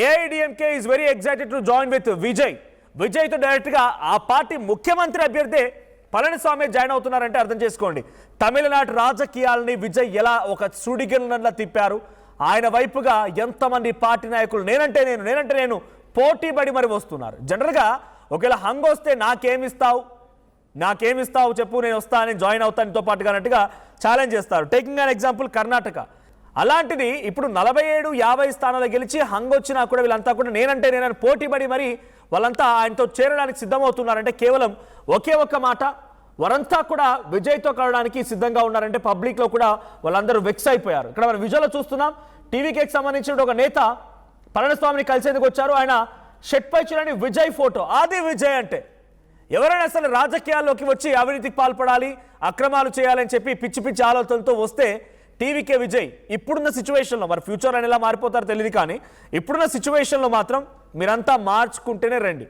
AIADMK is very excited to join with Vijay తో direct గా ఆ పార్టీ ముఖ్యమంత్రి అభ్యర్థి పళనిస్వామి జాయిన్ అవుతున్నారంటే అర్థం చేసుకోండి. తమిళనాడు రాజకీయాలని విజయ్ ఎలా ఒక సుడిగిన్నలా తిప్పారు. ఆయన వైపుగా ఎంతమంది పార్టీ నాయకులు నేనంటే నేను పోటీ పడి మరి వస్తున్నారు. జనరల్గా ఒకవేళ హంగ్ వస్తే నాకేమిస్తావు చెప్పు, నేను వస్తాను, జాయిన్ అవుతానుతో పాటుగా అన్నట్టుగా ఛాలెంజ్ చేస్తారు. Taking an example Karnataka. అలాంటిది ఇప్పుడు 47-50 స్థానాలు గెలిచి హంగ్ వచ్చినా కూడా వీళ్ళంతా కూడా నేనని పోటీ పడి మరి వాళ్ళంతా ఆయనతో చేరడానికి సిద్ధమవుతున్నారంటే కేవలం ఒకే ఒక్క మాట, వారంతా కూడా విజయ్తో కలవడానికి సిద్ధంగా ఉన్నారంటే పబ్లిక్లో కూడా వాళ్ళందరూ వెక్స్ అయిపోయారు. ఇక్కడ మనం విజువల్లో చూస్తున్నాం. టీవీకి సంబంధించిన ఒక నేత పళనిస్వామిని కలిసేందుకు వచ్చారు. ఆయన షర్ట్ పై చూడండి విజయ్ ఫోటో. అది విజయ్ అంటే ఎవరైనా అసలు రాజకీయాల్లోకి వచ్చి అవినీతికి పాల్పడాలి, అక్రమాలు చేయాలని చెప్పి పిచ్చి పిచ్చి ఆలోచనలతో వస్తే టీవీకే విజయ్ ఇప్పుడున్న సిచ్యువేషన్లో, మరి ఫ్యూచర్ అని ఎలా మారిపోతారో తెలియదు కానీ ఇప్పుడున్న సిచ్యువేషన్లో మాత్రం మీరంతా మార్చుకుంటేనే రండి.